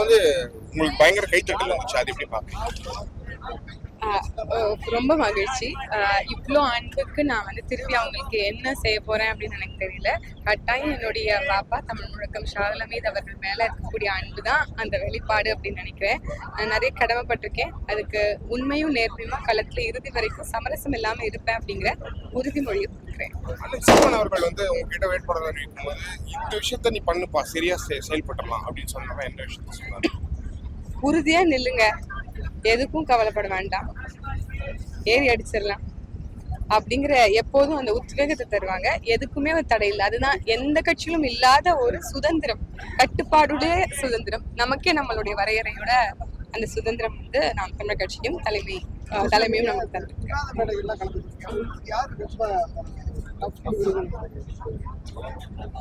வந்து உங்களுக்கு பயங்கர கைத்தட்டல் இருந்துச்சு, அது எப்படி பாக்குறீங்க? ரொம்ப மகிழ்ச்சி. இவ்வளோ அன்புக்கு நான் வந்து திருப்பி அவங்களுக்கு என்ன செய்ய போறேன் அப்படின்னு எனக்கு தெரியல. கட்டாயம் என்னுடைய பாப்பா தமிழ் முழக்கம் ஷாகுல் ஹமீது அவர்கள் மேல இருக்கக்கூடிய அன்பு தான் அந்த வெளிப்பாடு அப்படின்னு நினைக்கிறேன். நான் நிறைய கடமைப்பட்டிருக்கேன். அதுக்கு உண்மையும் நேர்மையுமா களத்துல இறுதி வரைக்கும் சமரசம் இல்லாம இருப்பேன் அப்படிங்கிற உறுதிமொழியை கொடுக்குறேன். சீமான் அவர்கள் வந்து உங்ககிட்ட வேட்பாளர் அறிவிக்கும்போது இந்த விஷயத்த நீ பண்ணுப்பா, சரியா செயல்பட்டலாம் அப்படின்னு சொன்னா என்ன விஷயத்த சொன்னாங்க? உறுதியா நில்லுங்க, எதுக்கும் கவலைப்பட வேண்டாம், ஏறி அடிச்சிடலாம் அப்படிங்கிற எப்போதும் அந்த உத்வேகத்தை தருவாங்க. எதுக்குமே ஒரு தடை இல்லை. அதுதான் எந்த கட்சியிலும் இல்லாத ஒரு சுதந்திரம், கட்டுப்பாடுடைய சுதந்திரம். நமக்கே நம்மளுடைய வரையறையோட அந்த சுதந்திரம் வந்து நாம் தமிழர் கட்சியும் தலைமையும் நமக்கு தந்துருக்காங்க.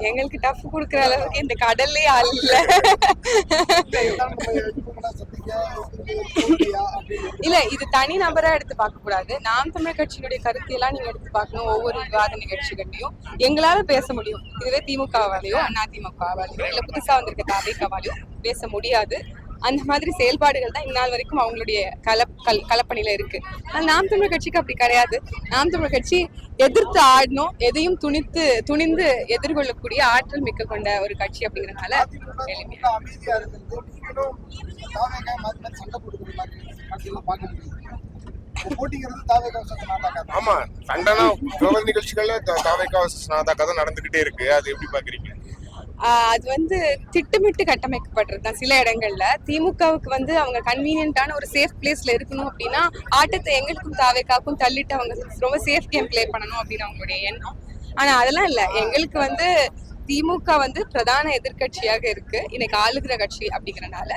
எங்களுக்கு டஃப் கொடுக்குற அளவுக்கு இந்த கடல்லே ஆள் இல்ல. இல்ல, இது தனி நபரா எடுத்து பார்க்க கூடாது. நாம் தமிழர் கட்சியினுடைய கருத்தையெல்லாம் நீங்க எடுத்து பார்க்கணும். ஒவ்வொரு விவாத நிகழ்ச்சிகள்லையும் எங்களால பேச முடியும். இதுவே திமுகவாலையோ அதிமுகவாலையோ இல்ல புதுசா வந்திருக்க தவிகவாலையோ பேச முடியாது. அந்த மாதிரி செயல்பாடுகள் தான் இந்நாள் வரைக்கும் அவங்களுடைய கலப்பணியில இருக்கு. நாம் தமிழர் கட்சிக்கு அப்படி கிடையாது. நாம் தமிழர் கட்சி எதிர்த்து ஆடணும், எதையும் துணிந்து எதிர்கொள்ளக்கூடிய ஆற்றல் மிக்க கொண்ட ஒரு கட்சி அப்படிங்கறதுனால ஆமா, சண்டனா விவாத நிகழ்ச்சிகள்ல தாவேகா தான் நடந்துகிட்டே இருக்கு. அது எப்படி பாக்குறீங்க? அது வந்து திட்டமிட்டு கட்டமைக்கப்படுறதுதான். சில இடங்கள்ல திமுகவுக்கு வந்து அவங்க கன்வீனியன்டான ஒரு சேஃப் பிளேஸ்ல இருக்கணும் அப்படின்னா ஆட்டத்தை எங்களுக்கும் தாவேக்காவுக்கும் தள்ளிட்டு அவங்க ரொம்ப சேஃப் கேம் பிளே பண்ணணும் அப்படின்னு அவங்களுடைய எண்ணம். ஆனா அதெல்லாம் இல்ல. எங்களுக்கு வந்து திமுக வந்து பிரதான எதிர்கட்சியாக இருக்கு, இன்னைக்கு ஆளுகிற கட்சி அப்படிங்கறனால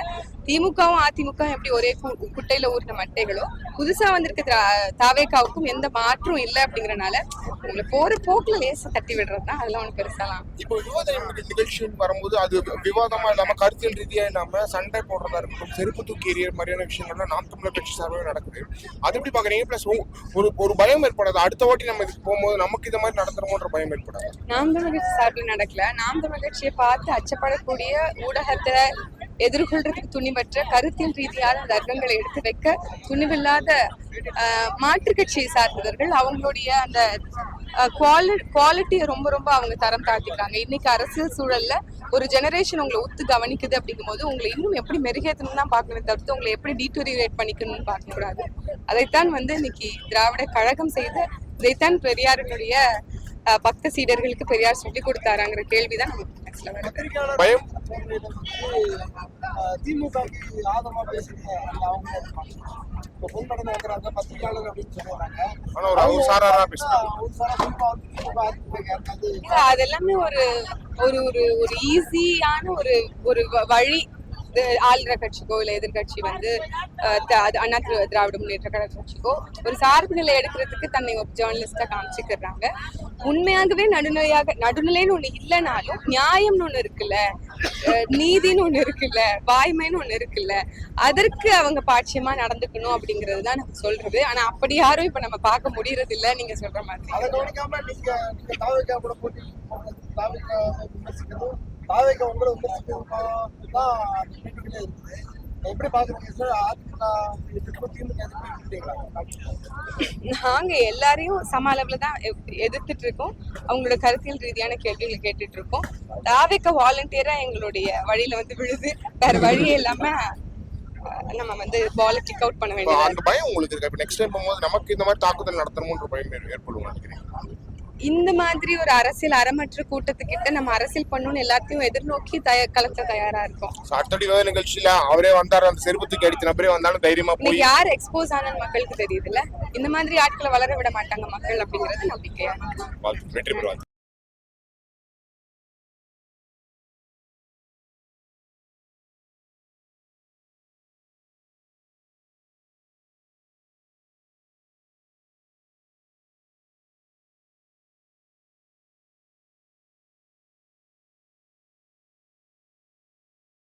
திமுகவும் அதிமுகவும் எப்படி ஒரே குட்டையில ஊர்ன மட்டைகளோ புதுசா வந்திருக்க தாவேக்காவுக்கும் எந்த மாற்றும் இல்லை அப்படிங்கறனால உங்களை போற போக்குல லேசா தட்டி விடுறதுதான். அதெல்லாம் ஒண்ணு பெருசாலாம். இப்போ விவாத நிகழ்ச்சி வரும்போது அது விவாதமா இல்லாம கருத்தியல் ரீதியா இல்லாம சண்டை போடுறதா இருக்கட்டும், செருப்பு தூக்கி எறிய மாதிரியான விஷயங்கள்லாம் நாம் தமிழர் கட்சி சார்பாக நடக்குது. அது எப்படி பாக்குறீங்க? பிளஸ் ஒரு பயம் ஏற்படாது, அடுத்த வாட்டி நம்ம இதுக்கு போகும்போது நமக்கு இந்த மாதிரி நடந்துருமோன்ற பயம் ஏற்படாது? நாம் தமிழர் கட்சி சார்பில் நடக்கல. நாம் தமிழர் கட்சியை பார்த்து அச்சப்படக்கூடிய ஊடகத்தை எதிர்கொள்றதுக்கு துணிவற்ற கருத்தியல் ரீதியான தர்க்கங்களை எடுத்து வைக்க துணிவில்லாத மாற்று கட்சியை சார்ந்தவர்கள் அவங்களுடைய அந்த குவாலிட்டியை ரொம்ப ரொம்ப அவங்க தரம் தாழ்த்திக்கிறாங்க. இன்னைக்கு அரசியல் சூழல்ல ஒரு ஜெனரேஷன் உங்களை ஒத்து கவனிக்குது அப்படிங்கும் போது உங்களை இன்னும் எப்படி மெருகேற்றணும் தான் பார்க்கணும், தவிர்த்து உங்களை எப்படி டீட்டோரியேட் பண்ணிக்கணும்னு பார்க்க கூடாது. அதைத்தான் வந்து இன்னைக்கு திராவிட கழகம் செய்து இதைத்தான் பெரியாரினுடைய பக்த சீடர்களுக்கு பெரியார் சொல்லி கொடுத்தாராங்கிற கேள்விதான் நமக்கு நெக்ஸ்ட்ல வருது. பயம் அதெல்லாமே ஒரு ஈஸியான ஒரு வழி. ஆளுகிற கட்சிக்கோ இல்ல எதிர்கட்சி வந்து அண்ணா திராவிட முன்னேற்ற கழக கட்சிக்கோ ஒரு சார்பு நிலை எடுக்கிறதுக்கு தன்னை ஒரு ஜேர்னலிஸ்டா காமிச்சுக்கிறாங்க. உண்மையாகவே நடுநிலைன்னு ஒண்ணு இல்லைனாலும் நியாயம்னு ஒண்ணு இருக்குல்ல, நீதினு ஒண்ணு இருக்குல்ல, வாய்மைன்னு ஒண்ணு இருக்குல்ல, அதற்கு அவங்க பாட்சியமா நடந்துக்கணும் அப்படிங்கிறது தான் நம்ம சொல்றது. ஆனா அப்படி யாரும் இப்ப நம்ம பார்க்க முடியறது இல்ல. நீங்க சொல்ற மாதிரி நாங்க எல்லாரையும் சம அளவுல தான் எதிர்த்துட்டு இருக்கோம். அவங்களோட கருத்தியல் ரீதியான கேள்விகளை கேட்டுட்டு இருக்கோம். தாவேக வாலண்டியரா எங்களுடைய வழியில வந்து விழுது. வேற வழியே இல்லாம நம்ம வந்து பால் கிக் அவுட் பண்ண வேண்டியது. அந்த பயம் உங்களுக்கு இருக்கு? இப்ப நெக்ஸ்ட் டைம் போகும்போது நமக்கு இந்த மாதிரி தாக்குதல் நடத்தணும்ன்ற பயம் ஏற்படும் நினைக்கிறேன். இந்த மாதிரி ஒரு அரசியல் அறமற்ற கூட்டத்துக்கிட்ட நம்ம அரசியல் பண்ணணும்னு எல்லாத்தையும் எதிர்நோக்கி கலக்க தயாரா இருக்கும். அடுத்தடி நிகழ்ச்சியில அவரே வந்தாரு, அந்த செருப்புத்துக்கு அடித்த நபரே வந்தாலும் தைரியமா போய் யார் எக்ஸ்போஸ் ஆன மக்களுக்கு தெரியுதுல்ல. இந்த மாதிரி ஆட்களை வளர விட மாட்டாங்க மக்கள் அப்படிங்கறது நம்பிக்கையா. வெற்றி பெறுவாங்க.